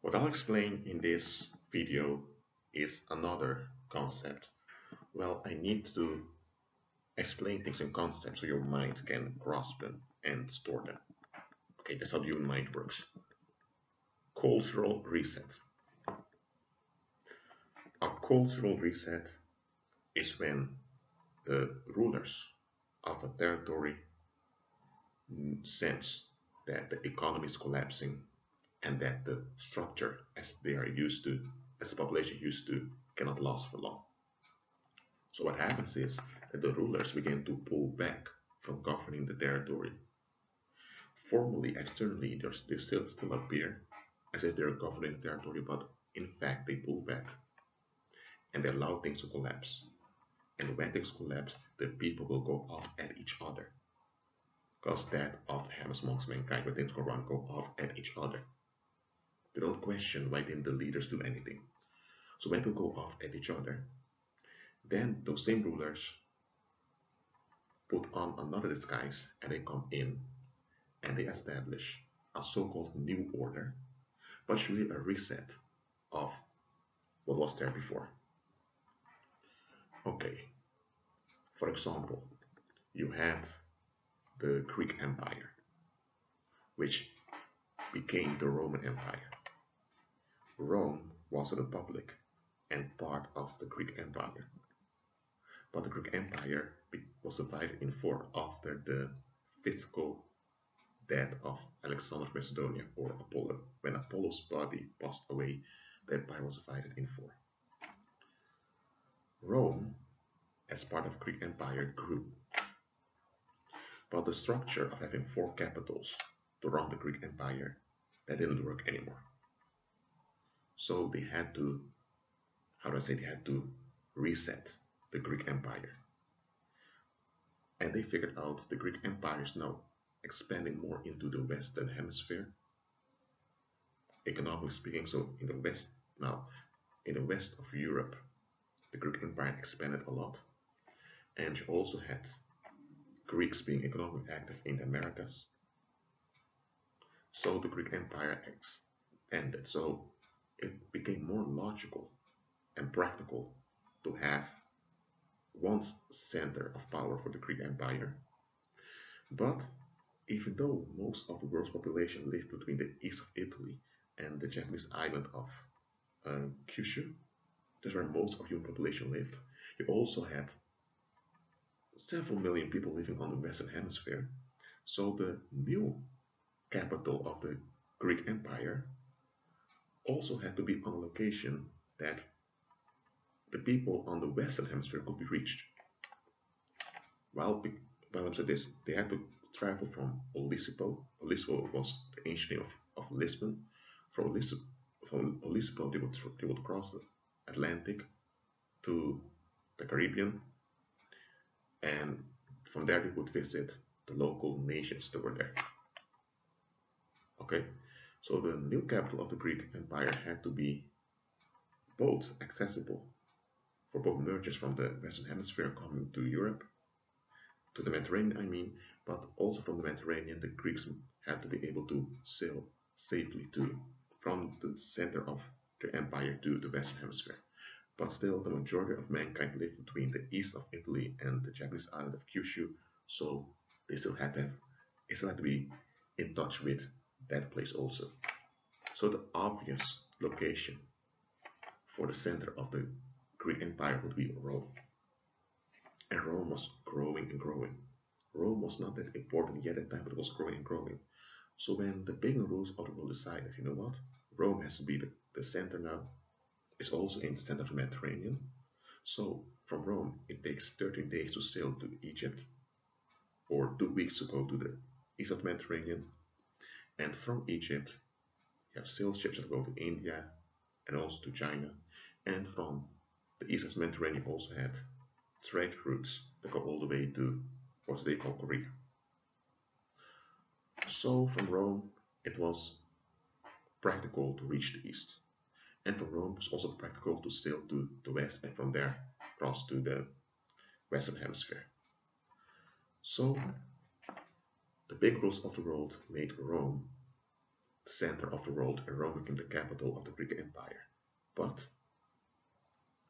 What I'll explain in this video is another concept. Well, I need to explain things in concepts so your mind can grasp them and store them. Okay, that's how the human mind works. Cultural reset. A cultural reset is when the rulers of a territory sense that the economy is collapsing and that the structure as they are used to, as the population used to, cannot last for long. So what happens is that the rulers begin to pull back from governing the territory. Formally, externally, they still appear as if they're governing the territory, but in fact they pull back and they allow things to collapse. And when things collapse, the people will go off at each other. Because that often happens amongst mankind. When things go wrong, go off at each other. They don't question why didn't the leaders do anything. So when people go off at each other, then those same rulers put on another disguise and they come in and they establish a so-called new order, but it's really a reset of what was there before. Okay, for example, you had the Greek Empire, which became the Roman Empire. Rome was a republic and part of the Greek Empire. But the Greek Empire was divided in four after the physical death of Alexander of Macedonia, or Apollo. When Apollo's body passed away, the empire was divided in four. Rome, as part of the Greek Empire, grew. But the structure of having four capitals to run the Greek Empire, that didn't work anymore. So they had to, they had to reset the Greek Empire. And they figured out the Greek Empire is now expanding more into the Western Hemisphere, economically speaking. So in the West now, in the west of Europe, the Greek Empire expanded a lot. And you also had Greeks being economically active in the Americas. So the Greek Empire expanded. So it became more logical and practical to have one center of power for the Greek Empire. But even though most of the world's population lived between the east of Italy and the Japanese island of Kyushu, that's where most of human population lived, you also had several million people living on the Western Hemisphere. So the new capital of the Greek Empire also had to be on a location that the people on the Western Hemisphere could be reached. While I'm saying this, they had to travel from Olisipo. Olisipo was the ancient name of Lisbon. From Olisipo, they would cross the Atlantic to the Caribbean, and from there they would visit the local nations that were there. Okay, so the new capital of the Greek Empire had to be both accessible for both merchants from the Western Hemisphere coming to Europe, to the Mediterranean I mean, but also from the Mediterranean the Greeks had to be able to sail safely from the center of their empire to the Western Hemisphere. But still, the majority of mankind lived between the east of Italy and the Japanese island of Kyushu, so they still had to be in touch with that place also. So the obvious location for the center of the Greek Empire would be Rome. And Rome was growing and growing. Rome was not that important yet at the time, but it was growing and growing. So when the bigger rulers of the world decided, you know what, Rome has to be the center now, it's also in the center of the Mediterranean. So from Rome, it takes 13 days to sail to Egypt, or 2 weeks to go to the east of the Mediterranean. And from Egypt, you have sail ships that go to India and also to China. And from the east of the Mediterranean, you also had trade routes that go all the way to what they call Korea. So from Rome, it was practical to reach the east. And from Rome, it was also practical to sail to the west and from there cross to the Western Hemisphere. So the big rulers of the world made Rome center of the world, and Rome became the capital of the Greek Empire. But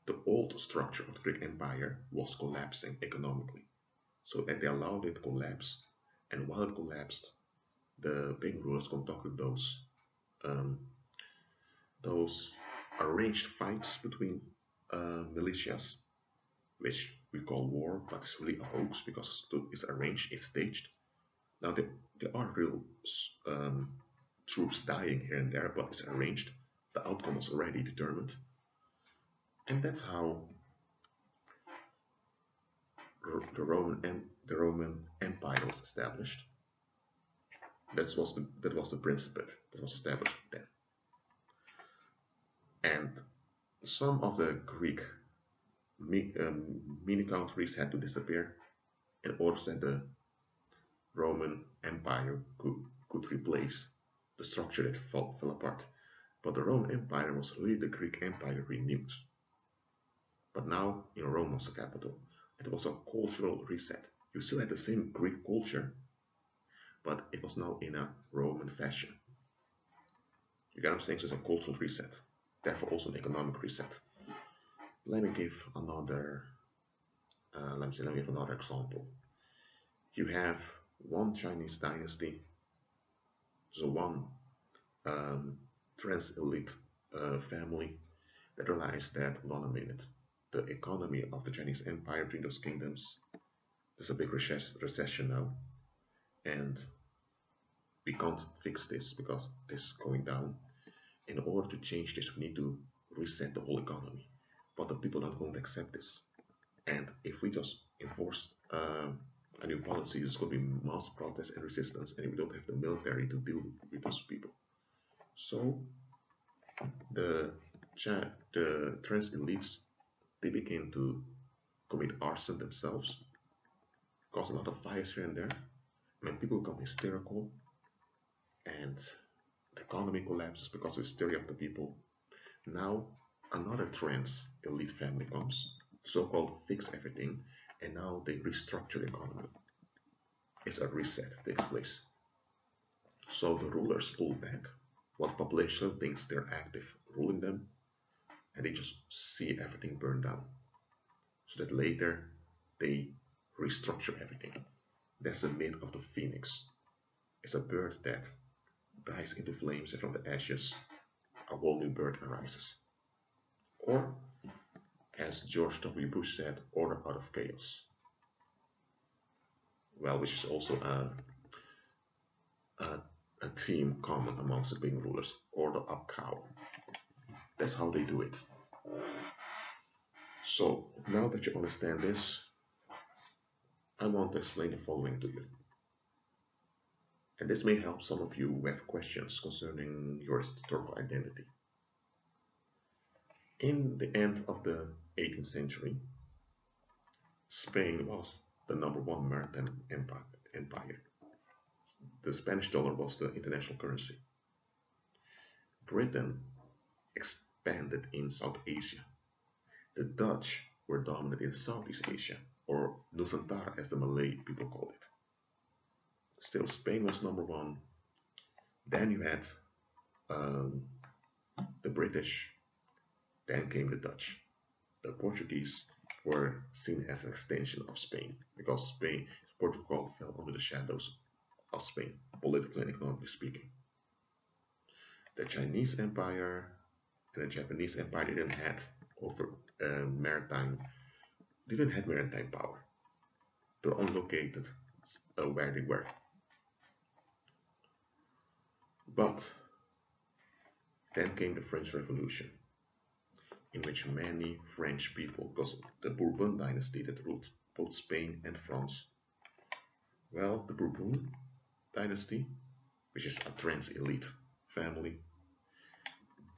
the old structure of the Greek Empire was collapsing economically, so that they allowed it to collapse. And while it collapsed, the pagan rulers conducted those arranged fights between militias, which we call war, but it's really a hoax because it's arranged, it's staged. Now there are real troops dying here and there, but it's arranged. The outcome was already determined, and that's how the Roman Empire was established. That was the principle that was established then. And some of the Greek mini countries had to disappear in order that the Roman Empire could replace the structure that fell apart. But the Roman Empire was really the Greek Empire renewed. But now in Rome was the capital. It was a cultural reset. You still had the same Greek culture, but it was now in a Roman fashion. You get what I'm saying? So it's a cultural reset. Therefore also an economic reset. Let me give another example. You have one Chinese dynasty, so one trans-elite family that realized that, hold on a minute, the economy of the Chinese Empire between those kingdoms, there's a big recession now, and we can't fix this because this is going down. In order to change this, we need to reset the whole economy. But the people are not going to accept this. And if we just enforce a new policy, there's going to be mass protests and resistance, and we don't have the military to deal with those people. So the trans elites, they begin to commit arson themselves, cause a lot of fires here and there. I mean, people become hysterical, and the economy collapses because of hysteria of the people. Now another trans elite family comes, so-called fix everything, and now they restructure the economy. It's a reset that takes place. So the rulers pull back, while the population thinks they're active ruling them, and they just see everything burn down. So that later they restructure everything. That's the myth of the phoenix. It's a bird that dies into flames, and from the ashes a whole new bird arises. Or, as George W. Bush said, order out of chaos. Well, which is also a theme common amongst the pagan rulers, order up cow. That's how they do it. So, now that you understand this, I want to explain the following to you. And this may help some of you who have questions concerning your historical identity. In the end of the 18th century, Spain was the #1 maritime empire. The Spanish dollar was the international currency. Britain expanded in South Asia. The Dutch were dominant in Southeast Asia, or Nusantara as the Malay people called it. Still, Spain was #1. Then you had the British. Then came the Dutch. The Portuguese were seen as an extension of Spain because Portugal fell under the shadows of Spain, politically and economically speaking. The Chinese Empire and the Japanese Empire didn't have maritime power. They were only located where they were. But then came the French Revolution, in which many French people, because the Bourbon dynasty that ruled both Spain and France, well, the Bourbon dynasty, which is a trans-elite family,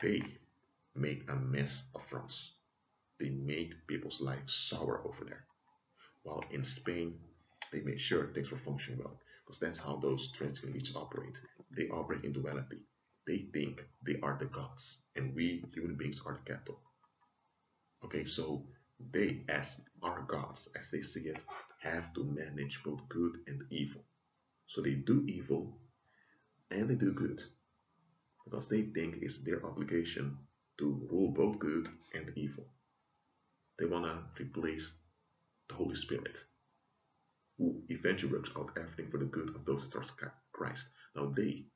they made a mess of France. They made people's lives sour over there. While in Spain, they made sure things were functioning well, because that's how those trans-elites operate. They operate in duality. They think they are the gods, and we human beings are the cattle. Okay, so they, as our gods, as they see it, have to manage both good and evil. So they do evil and they do good. because they think it's their obligation to rule both good and evil. They want to replace the Holy Spirit, who eventually works out everything for the good of those that trust Christ. Now they,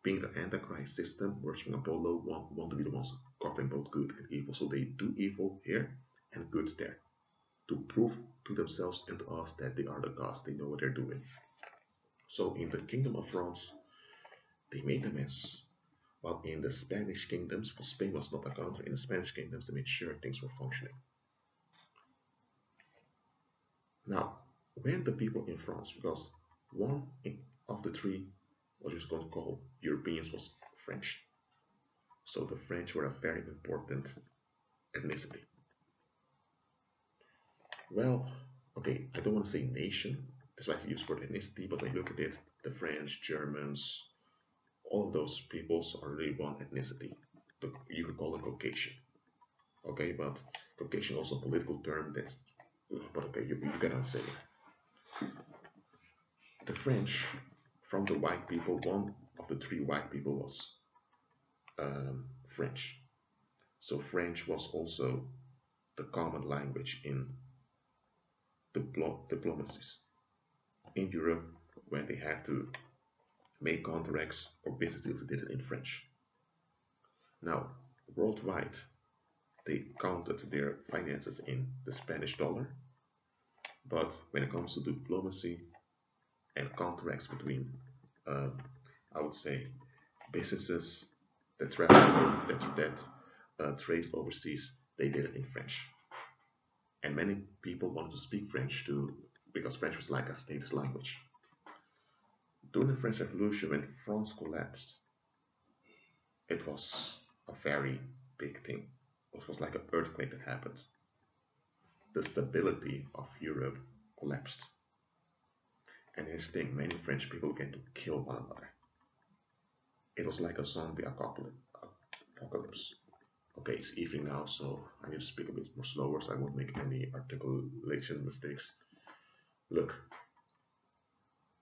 being the Antichrist system, worshiping Apollo, want to be the ones covering both good and evil. So they do evil here and good there, to prove to themselves and to us that they are the gods, they know what they're doing. So in the Kingdom of France, they made a mess. While in the Spanish kingdoms, because Spain was not a country, in the Spanish kingdoms they made sure things were functioning. Now, when the people in France, because one of the three, what you're going to call Europeans, was French. So the French were a very important ethnicity. Well, okay, I don't want to say nation, that's why I use the word ethnicity, but when you look at it, the French, Germans, all of those peoples are really one ethnicity. You could call it Caucasian. Okay, but Caucasian is also a political term, that's, but okay, you get what I'm saying. The French, from the white people, one of the three white people was French. So French was also the common language in diplomacies in Europe. When they had to make contracts or business deals, they did it in French. Now, worldwide, they counted their finances in the Spanish dollar, but when it comes to diplomacy and contracts between, I would say, businesses that travel, that trade overseas, they did it in French. And many people wanted to speak French too, because French was like a status language. During the French Revolution, when France collapsed, it was a very big thing. It was like an earthquake that happened. The stability of Europe collapsed. And here's the thing, many French people began to kill one another. It was like a zombie apocalypse. Okay, it's evening now, so I need to speak a bit more slower so I won't make any articulation mistakes. Look,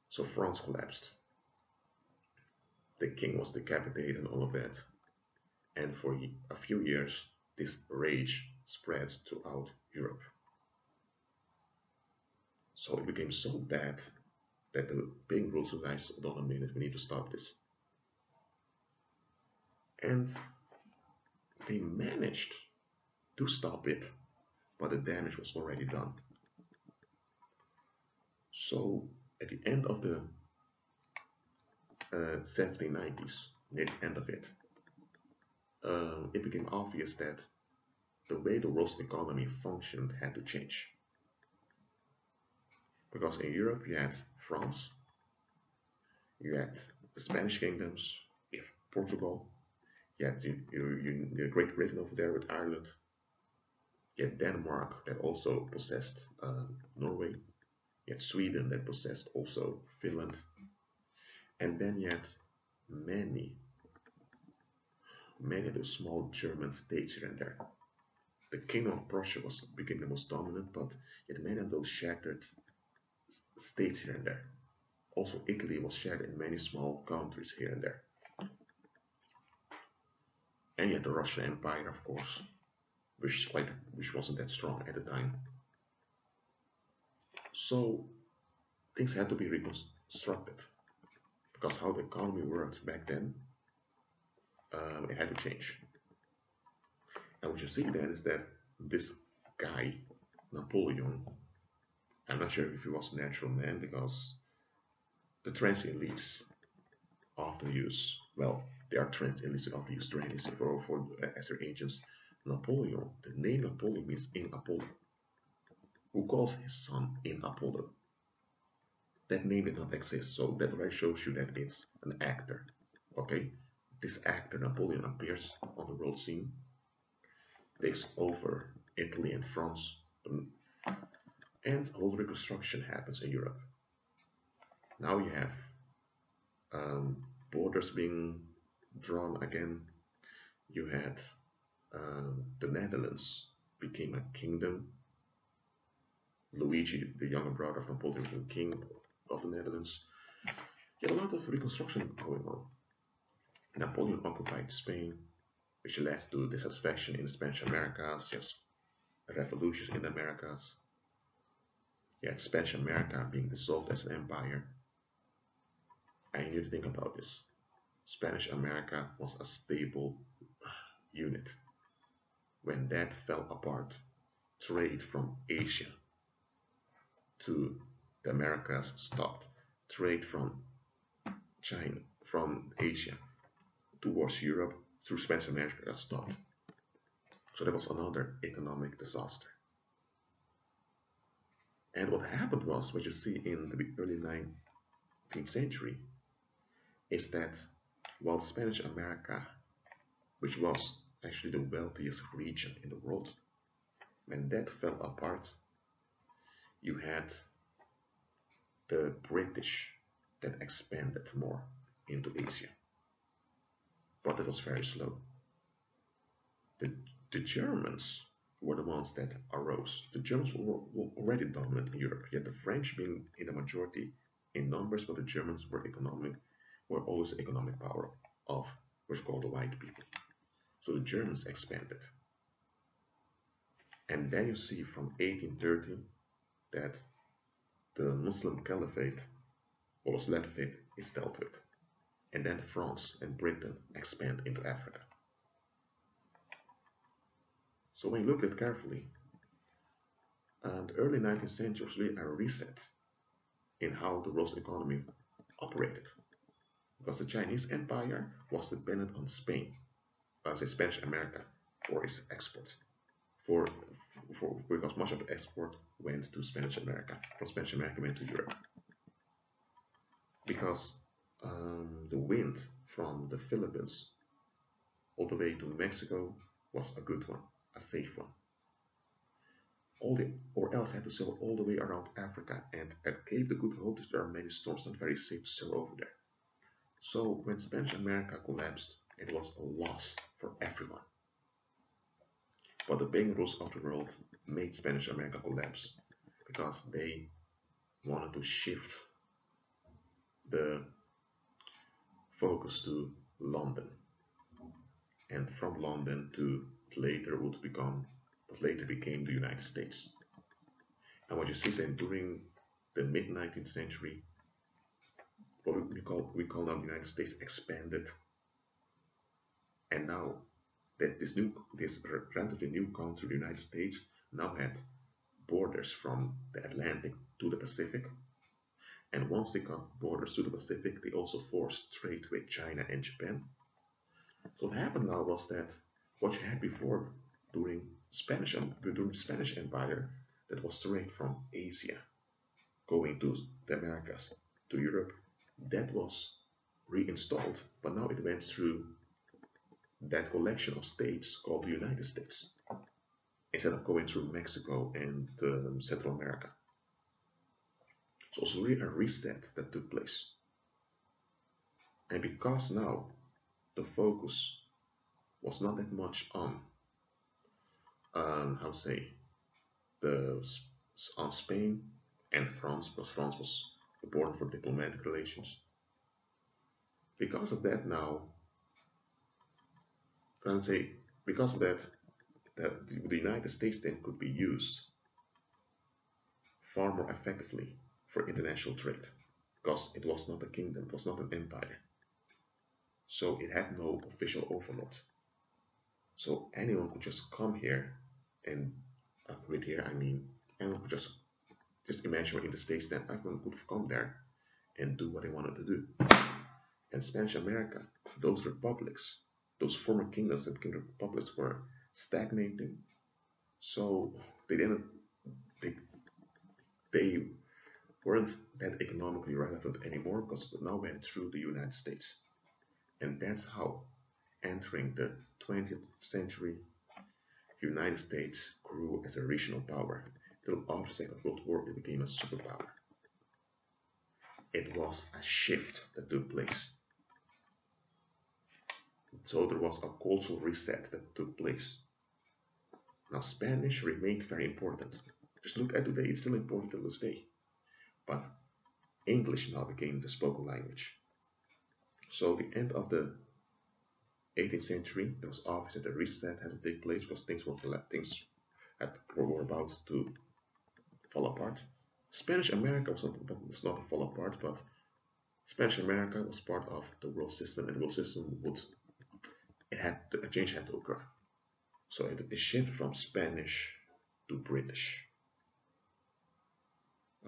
so France collapsed. The king was decapitated and all of that. And for a few years, this rage spreads throughout Europe. So it became so bad that the big rules realized, hold on a minute, we need to stop this. And they managed to stop it, but the damage was already done. So at the end of the 1790s, near the end of it, it became obvious that the way the world's economy functioned had to change. Because in Europe you had France, you had the Spanish kingdoms, you have Portugal, you had Great Britain over there with Ireland, you had Denmark that also possessed Norway, you had Sweden that possessed also Finland, and then you had many of the small German states here and there. The Kingdom of Prussia became the most dominant, but yet many of those shattered states here and there. Also, Italy was shattered in many small countries here and there. And yet the Russian Empire, of course, which wasn't that strong at the time. So things had to be reconstructed, because how the economy worked back then, it had to change. And what you see then is that this guy, Napoleon, I'm not sure if he was a natural man, because the transient elites often use, well, they are transient elites that often use tyrannies as their agents. Napoleon, the name Napoleon means in Apollo. Who calls his son in Apollo? That name did not exist, so that already shows you that it's an actor. Okay, this actor Napoleon appears on the world scene, takes over Italy and France, and a whole reconstruction happens in Europe. Now you have borders being drawn again. You had the Netherlands became a kingdom. Luigi, the younger brother of Napoleon, became king of the Netherlands. You had a lot of reconstruction going on. Napoleon occupied Spain, which led to dissatisfaction in the Spanish Americas, yes, revolutions in the Americas, yet Spanish America being dissolved as an empire. And you need to think about this. Spanish America was a stable unit. When that fell apart, trade from Asia to the Americas stopped. Trade from China, from Asia towards Europe through Spanish America stopped. So that was another economic disaster. And what happened was, what you see in the early 19th century, is that while Spanish America, which was actually the wealthiest region in the world, when that fell apart, you had the British that expanded more into Asia. But it was very slow. The Germans were the ones that arose. The Germans were already dominant in Europe, yet the French being in the majority in numbers, but the Germans were always the economic power of what's called the white people. So the Germans expanded. And then you see from 1830 that the Muslim Caliphate, or was led with, is dealt with. And then France and Britain expand into Africa. So when you look at it carefully, the early 19th century was really a reset in how the world's economy operated. Because the Chinese Empire was dependent on Spain, Spanish America, for its exports. Because much of the export went to Spanish America. From Spanish America went to Europe. Because the wind from the Philippines all the way to Mexico was a good one, a safe one. Or else had to sail all the way around Africa, and at Cape the Good Hope there are many storms, not very safe to sail over there. So when Spanish America collapsed, it was a loss for everyone. But the big rules of the world made Spanish America collapse because they wanted to shift the focus to London, and from London to what later became the United States. And what you see is that during the mid-19th century, what we call now the United States expanded, and now that this relatively new country, the United States, now had borders from the Atlantic to the Pacific. And once they got borders to the Pacific, they also forced trade with China and Japan. So what happened now was that what you had before during the Spanish Empire, that was trade from Asia going to the Americas, to Europe, that was reinstalled, but now it went through that collection of states called the United States, instead of going through Mexico and Central America. So it's really a reset that took place. And because now the focus was not that much on on Spain and France, because France was important for diplomatic relations. Because of that now, because of that the United States then could be used far more effectively for international trade, because it was not a kingdom, it was not an empire. So it had no official overlord. So anyone could just come here, and with here I mean anyone could just imagine in the States that everyone could come there and do what they wanted to do. And Spanish America, those republics, those former kingdoms and kingdom republics were stagnating. So they weren't that economically relevant anymore, because it now went through the United States. And that's how, entering the 20th century, United States grew as a regional power. Till after the Second World War, it became a superpower. It was a shift that took place. So there was a cultural reset that took place. Now Spanish remained very important. Just look at today, it's still important to this day. But English now became the spoken language. So the end of the 18th century, it was obvious that the reset had to take place because things were about to fall apart. Spanish America was not to fall apart, but Spanish America was part of the world system, and the world system a change had to occur. So it shifted from Spanish to British.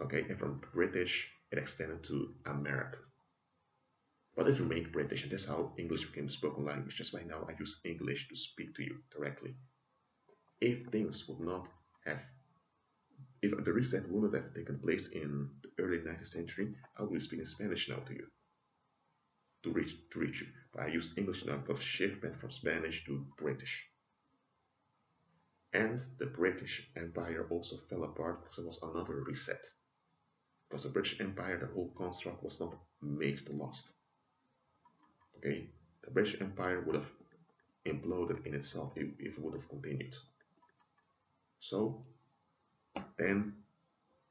Okay, and from British it extended to American. But it remained British, and that's how English became the spoken language. That's why now I use English to speak to you directly. If things would not have, if the reset would not have taken place in the early 19th century, I would be speaking Spanish now to you, to reach you. But I use English now because the shift went from Spanish to British. And the British Empire also fell apart because there was another reset. Because the British Empire, the whole construct was not made to last. Okay, the British Empire would have imploded in itself if it would have continued. So then,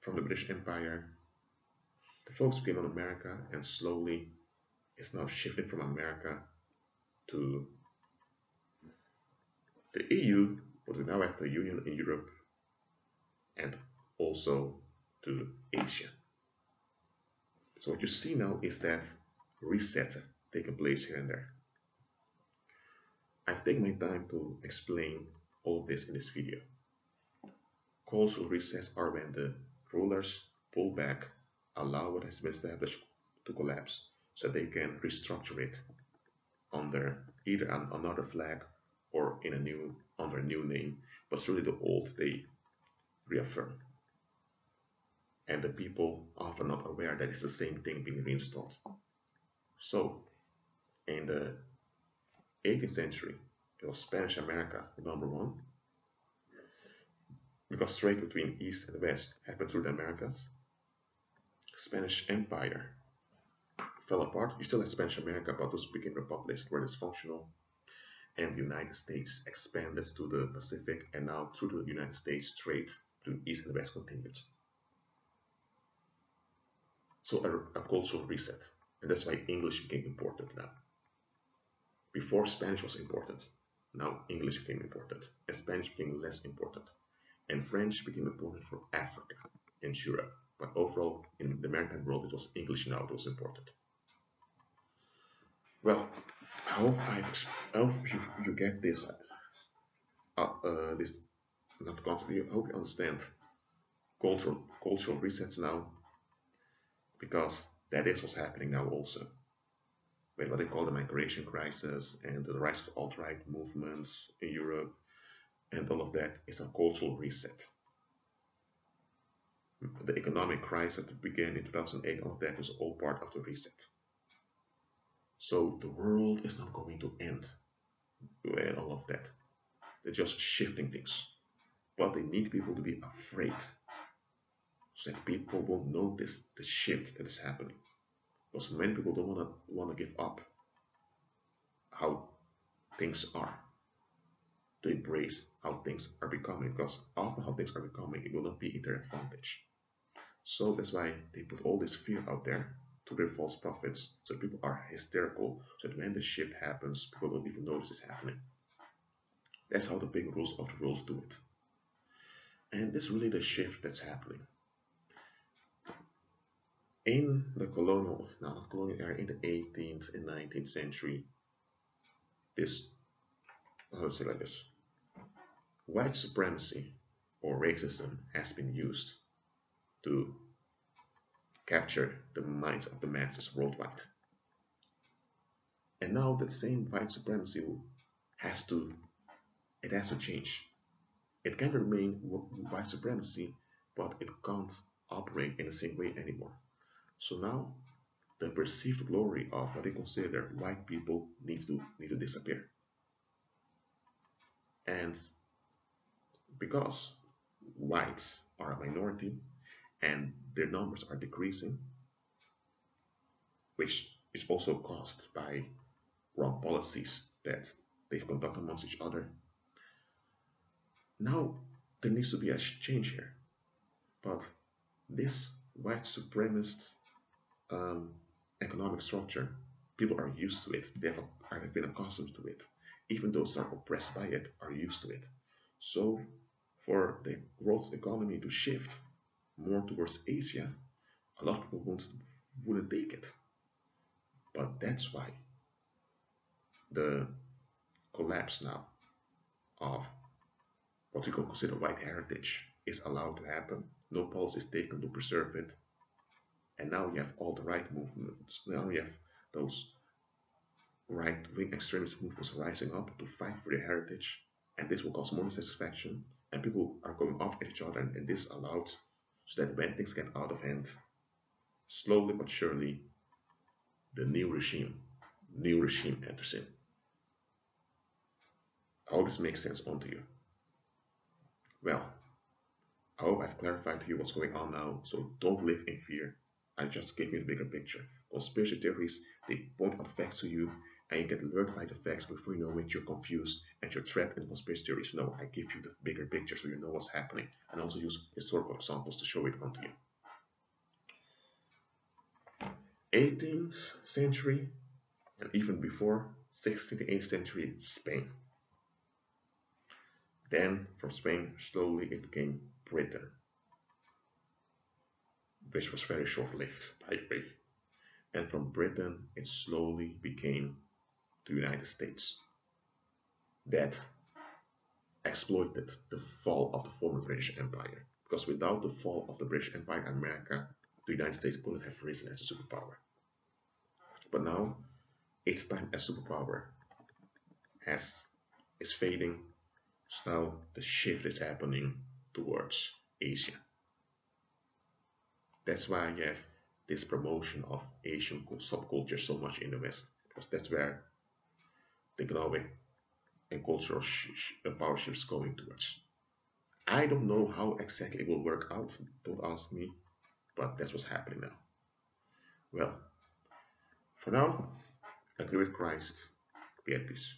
from the British Empire, the focus became on America, and slowly it's now shifting from America to the EU, but we now have the Union in Europe, and also to Asia. So what you see now is that resets have taken place here and there. I've taken my time to explain all of this in this video. Cultural resets are when the rulers pull back, allow what has been established to collapse, so they can restructure it under either another flag or under a new name, but through the old they reaffirm. And the people are often not aware that it's the same thing being reinstalled. So, in the 18th century, it was Spanish America #1, because trade between East and West happened through the Americas. Spanish Empire fell apart. You still had Spanish America, but those became republics, were dysfunctional. And the United States expanded to the Pacific, and now through the United States, trade between East and West continued. So a cultural reset, and that's why English became important now. Before, Spanish was important. Now English became important, and Spanish became less important. And French became important for Africa and Europe. But overall, in the maritime world, it was English now that was important. Well, I hope you get this, this not concept. I hope you understand cultural resets now, because that is what's happening now also. With what they call the migration crisis and the rise of alt-right movements in Europe, and all of that is a cultural reset. The economic crisis that began in 2008, all of that is all part of the reset. So the world is not going to end with all of that. They're just shifting things. But they need people to be afraid, so that people will notice the shift that is happening. Because many people don't want to give up how things are, to embrace how things are becoming, because often how things are becoming, it will not be in their advantage. So that's why they put all this fear out there to their false prophets, so that people are hysterical, so that when the shift happens, people don't even notice it's happening. That's how the big rules of the world do it. And this is really the shift that's happening. In the colonial era, in the 18th and 19th century, white supremacy or racism has been used to capture the minds of the masses worldwide. And now that same white supremacy has to change. It can remain white supremacy, but it can't operate in the same way anymore. So now the perceived glory of what they consider white people needs to disappear. And because whites are a minority and their numbers are decreasing, which is also caused by wrong policies that they've conducted amongst each other, now there needs to be a change here. But this white supremacist economic structure, people are used to it. They have have been accustomed to it. Even those that are oppressed by it are used to it. So, for the world's economy to shift more towards Asia, a lot of people wouldn't take it. But that's why the collapse now of what we can consider white heritage is allowed to happen. No policy is taken to preserve it. And now you have all the right movements. Now you have those right-wing extremist movements rising up to fight for their heritage. And this will cause more dissatisfaction. And people are going off at each other. And this allowed so that when things get out of hand, slowly but surely, the new regime enters in. I hope this makes sense onto you. Well, I hope I've clarified to you what's going on now, so don't live in fear. I just gave you the bigger picture. Conspiracy theories, they point out facts to you, and you get lured by the facts before you know it, you're confused, and you're trapped in conspiracy theories. No, I give you the bigger picture so you know what's happening, and also use historical examples to show it onto you. 18th century, and even before, 16th and 18th century, Spain. Then, from Spain, slowly it became Britain, which was very short-lived, by the way. And from Britain, it slowly became the United States that exploited the fall of the former British Empire. Because without the fall of the British Empire, America, the United States couldn't have risen as a superpower. But now, its time as superpower is fading. So now the shift is happening towards Asia. That's why you have this promotion of Asian subculture so much in the West, because that's where the economic and cultural power shift is going towards. I don't know how exactly it will work out, don't ask me, but that's what's happening now. Well, for now, agree with Christ, be at peace.